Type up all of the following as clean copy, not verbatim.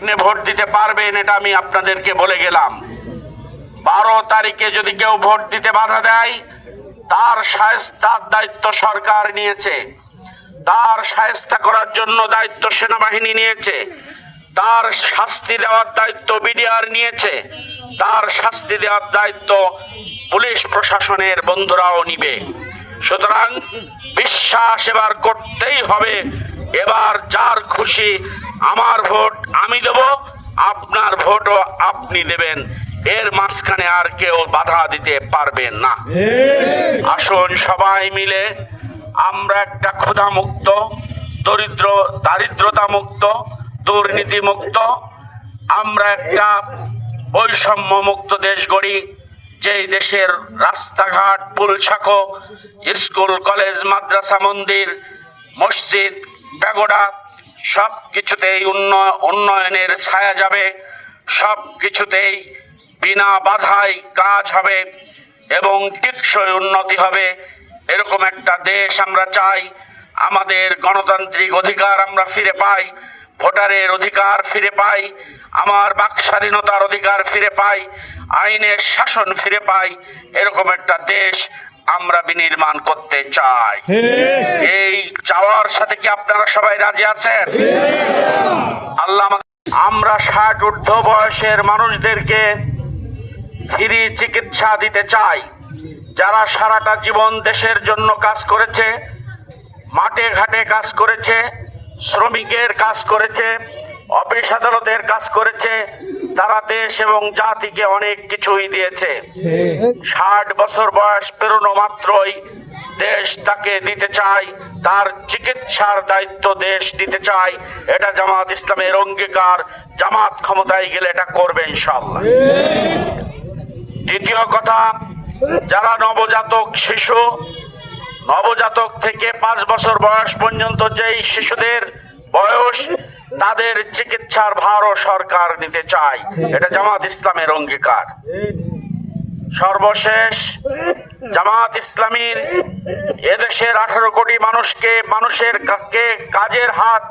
নির্বিঘ্নে ভোট দিতে পারবেন, এটা আমি আপনাদেরকে বলে গেলাম। 12 তারিখে যদি কেউ ভোট দিতে বাধা দেয়, তার শায়েস্তার দায়িত্ব সরকার নিয়েছে, তার শায়েস্তা করার জন্য দায়িত্ব সেনাবাহিনী নিয়েছে, তার শাস্তি দেওয়ার দায়িত্ব বিডিআর নিয়েছে, তার শাস্তি দেওয়ার দায়িত্ব পুলিশ প্রশাসনের বন্ধুরাও নিবে। সুতরাং বিশ্বাস এবার করতেই হবে, এবার যার খুশি আমার ভোট আমি দেব, আপনার ভোটও আপনি দেবেন, এর মাঝখানে আর কেউ বাধা দিতে পারবেন না। আসুন সবাই মিলে আমরা একটা ক্ষুধামুক্ত, দারিদ্রতা মুক্ত, দুর্নীতি মুক্ত, আমরা একটা বৈষম্য মুক্ত দেশ গড়ি, যেই দেশের রাস্তাঘাট, পুলছাকো, স্কুল, কলেজ, মাদ্রাসা, মন্দির, মসজিদ, প্যাগোডা সব কিছুতেই উন্নয়নের ছায়া যাবে, সব কিছুতেই বিনা বাধায় কাজ হবে এবং টেকসই উন্নতি হবে। এরকম একটা দেশ আমরা চাই। আমাদের গণতান্ত্রিক অধিকার আমরা ফিরে পাই, ভোটারের অধিকার ফিরে পাই, আমার বাক স্বাধীনতার অধিকার ফিরে পাই, আইনের শাসন ফিরে পাই। এরকম একটা দেশ আমরা বিনির্মাণ করতে চাই। এই চাওয়ার সাথে কি আপনারা সবাই রাজি আছেন? আল্লাহ, আমরা 60 ঊর্ধ্ব বয়সের মানুষদেরকে ফ্রি চিকিৎসা দিতে চাই, যারা সারাটা জীবন দেশের জন্য কাজ করেছে, মাঠে ঘাটে কাজ করেছে, শ্রমিকের কাজ করেছে, অফিস আদালতের কাজ করেছে, তারা দেশ এবং জাতিকে অনেক কিছুই দিয়েছে। 60 বছর বয়স পেরোনো মাত্রই দেশ তাকে দিতে চায়, তার চিকিৎসার দায়িত্ব দেশ দিতে চায়। এটা জামাত ইসলামের অঙ্গীকার। জামাত ক্ষমতায় গেলে এটা করবে ইনশাআল্লাহ। দ্বিতীয় কথা, যারা নবজাতক শিশু, নবজাতক থেকে 5 বছর বয়স পর্যন্ত যেই শিশুদের বয়স, তাদের চিকিৎসার ভারও সরকার নিতে চায়। এটা জামাত ইসলামের অঙ্গীকার। সর্বশেষ, জামাত ইসলামীর এদেশের 18 কোটি মানুষের কাজের হাত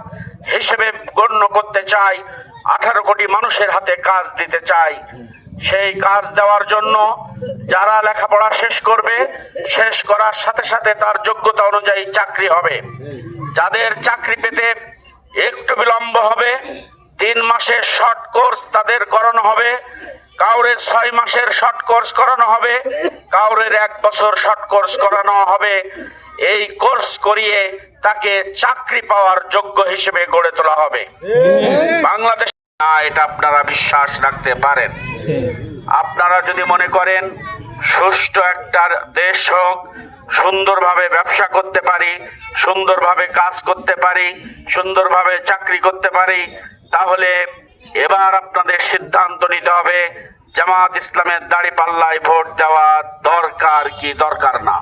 হিসেবে গণ্য করতে চাই। 18 কোটি মানুষের হাতে কাজ দিতে চাই। সেই কাজ দেওয়ার জন্য যারা লেখাপড়া শেষ করবে, শেষ করার সাথে সাথে তার যোগ্যতা অনুযায়ী চাকরি হবে। যাদের চাকরি পেতে একটু বিলম্ব হবে, 3 মাসের শর্ট কোর্স তাদের করানো হবে, কাউরের 6 মাসের শর্ট কোর্স করানো হবে, কাউরের 1 বছর শর্ট কোর্স করানো হবে। এই কোর্স করিয়ে তাকে চাকরি পাওয়ার যোগ্য হিসেবে গড়ে তোলা হবে। বাংলাদেশ এটা আপনারা বিশ্বাস রাখতে পারেন। আপনারা যদি মনে করেন সুষ্ঠু একটা দেশ হোক, সুন্দরভাবে ব্যবসা করতে পারি, সুন্দরভাবে কাজ করতে পারি, সুন্দরভাবে চাকরি করতে পারি, তাহলে এবার আপনাদের সিদ্ধান্ত নিতে হবে জামাত ইসলামের দাঁড়িপাল্লায় ভোট দেওয়া দরকার কি দরকার না।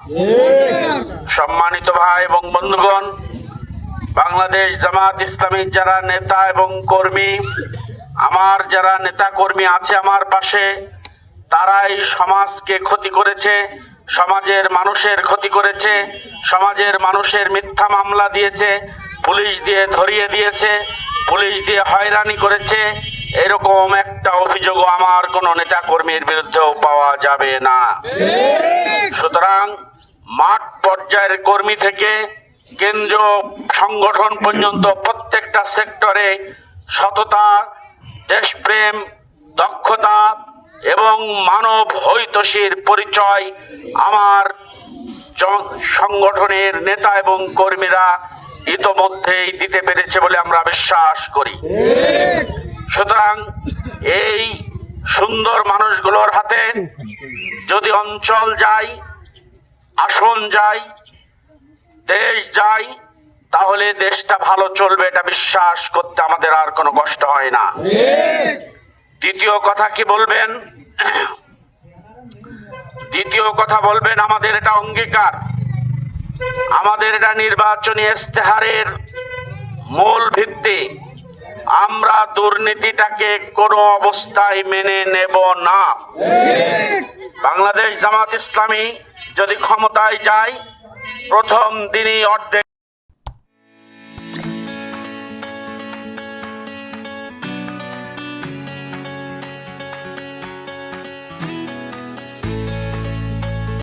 সম্মানিত ভাই এবং বন্ধুগণ, বাংলাদেশ জামাত ইসলামীর যারা নেতা এবং কর্মী, আমার যারা নেতা কর্মী আছে আমার পাশে, তারাই সমাজকে ক্ষতি করেছে, সমাজের মানুষের ক্ষতি করেছে, সমাজের মানুষের মিথ্যা মামলা দিয়েছে, পুলিশ দিয়ে ধরিয়ে দিয়েছে, পুলিশ দিয়ে হয়রানি করেছে। এরকম একটা অভিযোগও আমার কোন নেতা কর্মীর বিরুদ্ধেও পাওয়া যাবে না। সুতরাং মাঠ পর্যায়ের কর্মী থেকে কেন্দ্রীয় সংগঠন পর্যন্ত প্রত্যেকটা সেক্টরে সততা, দেশপ্রেম, দক্ষতা এবং মানব হৈতৈষীর পরিচয় আমার সংগঠনের নেতা এবং কর্মীরা ইতোমধ্যেই দিতে পেরেছে বলে আমরা বিশ্বাস করি। সুতরাং এই সুন্দর মানুষগুলোর হাতে যদি অঞ্চল যায়, আসন যায়, দেশ যায়, তাহলে দেশটা ভালো চলবে, এটা বিশ্বাস করতে আমাদের আর কোনো কষ্ট হয় না। দ্বিতীয় কথা কি বলবেন? দ্বিতীয় কথা বলবেন, আমাদের এটা অঙ্গীকার, আমাদের এটা নির্বাচনী ইস্তেহারের মূল ভিত্তি। আমরা দুর্নীতিটাকে কোনো অবস্থায় মেনে নেব না। বাংলাদেশ জামাত ইসলামী যদি ক্ষমতায় যায়, প্রথম দিনই অর্ধেক